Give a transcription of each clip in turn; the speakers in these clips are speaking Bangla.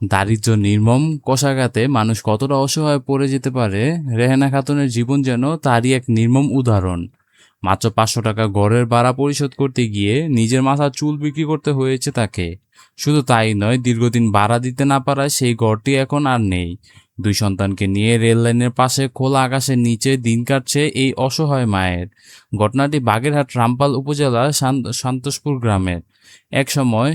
দারিদ্র্য নির্মম কষাঘাতে মানুষ কতটা অসহায় পড়ে যেতে পারে, রেহেনা খাতুনের জীবন যেন তারই এক নির্মম উদাহরণ। মাত্র 500 টাকা ঘরের ভাড়া পরিশোধ করতে গিয়ে নিজের মাথার চুল বিক্রি করতে হয়েছে তাকে। শুধু তাই নয়, দীর্ঘদিন ভাড়া দিতে না পারায় সেই ঘরটি এখন আর নেই। 2 সন্তানকে নিয়ে রেল লাইনের পাশে খোলা আকাশের নিচে দিন কাটছে এই অসহায় মায়ের। ঘটনাটি বাগেরহাট রামপাল উপজেলার সন্তোষপুর গ্রামের। এক সময়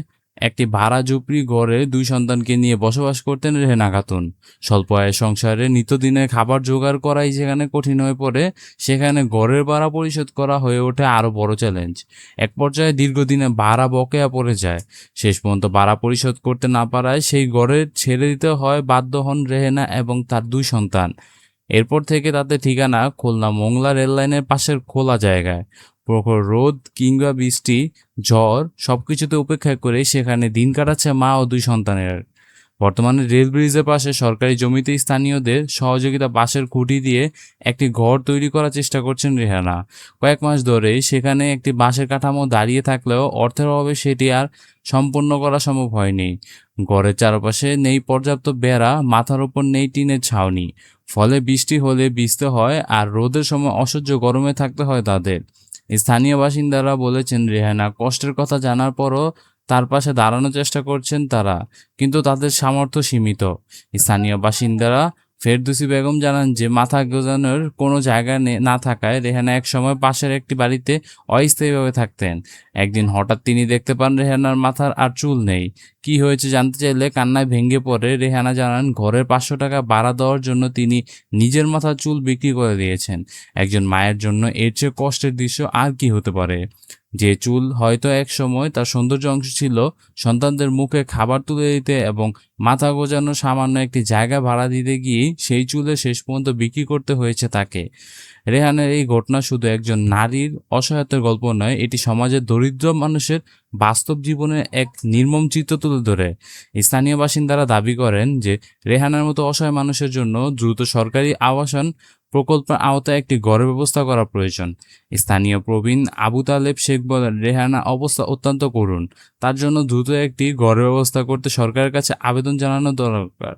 একটি ভাড়া ঝুপড়ি ঘরে 2 সন্তানকে নিয়ে বসবাস করতেন রেহেনা খাতুন। স্বল্প আয়ের সংসারে নিত্যদিনের খাবার জোগাড় করাই যেখানে কঠিন হয়ে পড়ে, সেখানে ঘরের ভাড়া পরিশোধ করা হয়ে ওঠে আরও বড় চ্যালেঞ্জ। এক পর্যায়ে দীর্ঘদিনে ভাড়া বকেয়া পড়ে যায়। শেষ পর্যন্ত ভাড়া পরিশোধ করতে না পারায় সেই ঘরে ছেড়ে দিতে হয় বাধ্য হন রেহেনা এবং তার 2 সন্তান। এরপর থেকে তাদের ঠিকানা খুলনা মোংলা রেললাইনের পাশের খোলা জায়গায়। প্রখর রোদ কিংবা বৃষ্টি, ঝড় সবকিছুতে উপেক্ষা করে সেখানে দিন কাটাচ্ছে মা ও 2 সন্তানের। বর্তমানে রেল ব্রিজের পাশে সরকারি জমিতে স্থানীয়দের সহযোগিতা বাঁশের খুঁটি দিয়ে একটি ঘর তৈরি করার চেষ্টা করছেন রেহানা। কয়েক মাস ধরেই সেখানে একটি বাঁশের কাঠামো দাঁড়িয়ে থাকলেও অর্থের অভাবে সেটি আর সম্পূর্ণ করা সম্ভব হয়নি। ঘরের চারপাশে নেই পর্যাপ্ত বেড়া, মাথার উপর নেই টিনের ছাউনি। ফলে বৃষ্টি হলে ভিজতে হয় আর রোদের সময় অসহ্য গরমে থাকতে হয় তাদের। স্থানীয় বাসিন্দারা বলেছেন, রেহানা কষ্টের কথা জানার পরও তার পাশে দাঁড়ানোর চেষ্টা করছেন তারা, কিন্তু তাদের সামর্থ্য সীমিত। স্থানীয় বাসিন্দারা ফেরদৌসী বেগম জানান যে মাথা গোজানোর কোনো জায়গা না থাকায় রেহানা একসময় পাশের একটি বাড়িতে অস্থায়ীভাবে থাকতেন। একদিন হঠাৎ তিনি দেখতে পান রেহানার মাথার আর চুল নেই। কি হয়েছে জানতে চাইলে কান্নায় ভেঙে পড়ে রেহানা জানান, ঘরের 500 টাকা ভাড়া দেওয়ার জন্য তিনি নিজের মাথার চুল বিক্রি করে দিয়েছেন। একজন মায়ের জন্য এর চেয়ে কষ্টের দৃশ্য আর কি হতে পারে? যে চুল হয়তো এক সময় তার সৌন্দর্য অংশ ছিল, সন্তানদের মুখে খাবার তুলে দিতে এবং মাথা গোজানো সামান্য একটি জায়গা ভাড়া দিতে গিয়ে সেই চুলে শেষ পর্যন্ত বিক্রি করতে হয়েছে তাকে। রেহানের এই ঘটনা শুধু একজন নারীর অসহায়তার গল্প নয়, এটি সমাজের দরিদ্র মানুষের বাস্তব জীবনের এক নির্মম চিত্র তুলে ধরে। স্থানীয় বাসিন্দারা দাবি করেন যে রেহানার মতো অসহায় মানুষের জন্য দ্রুত সরকারি আবাসন প্রকল্পের আওতায় একটি ঘরের ব্যবস্থা করা প্রয়োজন। স্থানীয় প্রবীণ আবু তালেব শেখ বলেন, রেহানা অবস্থা অত্যন্ত করুণ। তার জন্য দ্রুত একটি ঘরের ব্যবস্থা করতে সরকারের কাছে আবেদন জানানো দরকার।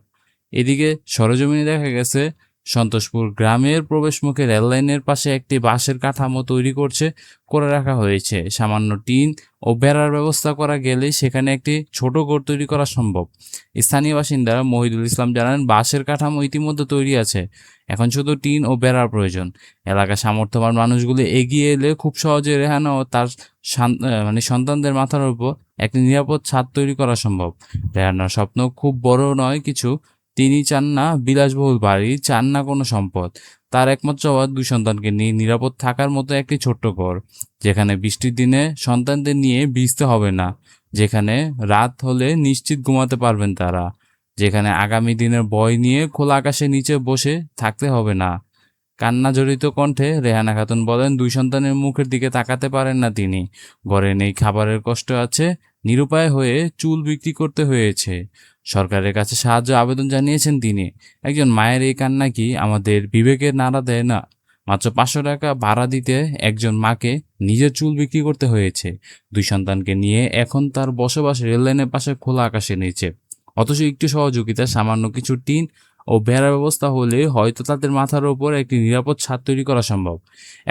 এদিকে সরেজমিনে দেখা গেছে, সন্তোষপুর গ্রামের প্রবেশমুখে রেললাইনের পাশে একটি বাঁশের কাঠামো তৈরি করে রাখা হয়েছে। সামান্য টিন ও বেড়ার ব্যবস্থা করা গেলেই সেখানে একটি ছোট ঘর তৈরি করা সম্ভব। স্থানীয় বাসিন্দা মহিদুল ইসলাম জানান, বাঁশের কাঠামো ইতিমধ্যে তৈরি আছে, এখন শুধু টিন ও বেড়ার প্রয়োজন। এলাকার সামর্থ্যবান মানুষগুলো এগিয়ে এলে খুব সহজে রেহানা ও তার সন্তানদের মাথার উপর একটি নিরাপদ ছাদ তৈরি করা সম্ভব। রেহানার স্বপ্ন খুব বড় নয় কিছু। তিনি চান না বিলাসবহুল বাড়ি, চান না কোনো সম্পদ। তার একমাত্র চাওয়া 2 সন্তানকে নিয়ে নিরাপদ থাকার মতো একটি ছোট্ট ঘর, যেখানে বৃষ্টির দিনে সন্তানদের নিয়ে ভিজতে হবে না, যেখানে রাত হলে নিশ্চিত ঘুমাতে পারবেন তারা, যেখানে আগামী দিনের ভয় নিয়ে খোলা আকাশের নিচে বসে থাকতে হবে না। কান্না জড়িত কণ্ঠে রেহানা খাতুন বলেন, 2 সন্তানের মুখের দিকে তাকাতে পারেন না তিনি। ঘরে নেই খাবারের কষ্ট আছে, নিরুপায় হয়ে চুল বিক্রি করতে হয়েছে। সরকারের কাছে সাহায্য আবেদন জানিয়েছেন তিনি। একজন মায়ের এই কান্না কি আমাদের বিবেকের নাড়া দেয় না? মাত্র 500 টাকা ভাড়া দিতে একজন মাকে নিজের চুল বিক্রি করতে হয়েছে। 2 সন্তানকে নিয়ে এখন তার বসবাস রেললাইনের পাশে খোলা আকাশের নিচে। অথচ একটু সহযোগিতা, সামান্য কিছু টিন ও বেড়ার ব্যবস্থা হলে হয়তো তাদের মাথার ওপর একটি নিরাপদ ছাদ তৈরি করা সম্ভব।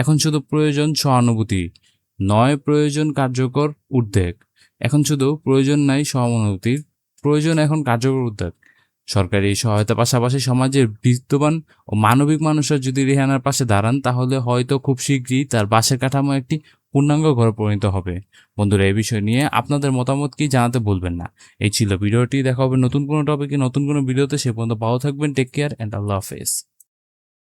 এখন শুধু প্রয়োজন সহানুভূতি, নয় প্রয়োজন কার্যকর উদ্যোগ। এখন শুধু প্রয়োজন নাই সহানুভূতির, প্রয়োজন এখন কার্যকর উদ্যোগ। সরকারি সহায়তার পাশাপাশি সমাজের বিদ্যমান ও মানবিক মানুষরা যদি রেহানার পাশে দাঁড়ান, তাহলে হয়তো খুব শীঘ্রই তার বাসের কাঠামো একটি পূর্ণাঙ্গ ঘরে পরিণত হবে। বন্ধুরা, এই বিষয় নিয়ে আপনাদের মতামত কি জানাতে ভুলবেন না। এই ছিল ভিডিওটি। দেখা হবে নতুন কোনো টপিকে, নতুন কোনো ভিডিওতে। সে পর্যন্ত ভালো থাকবেন। টেক কেয়ার অ্যান্ড আল্লাহ হাফেজ।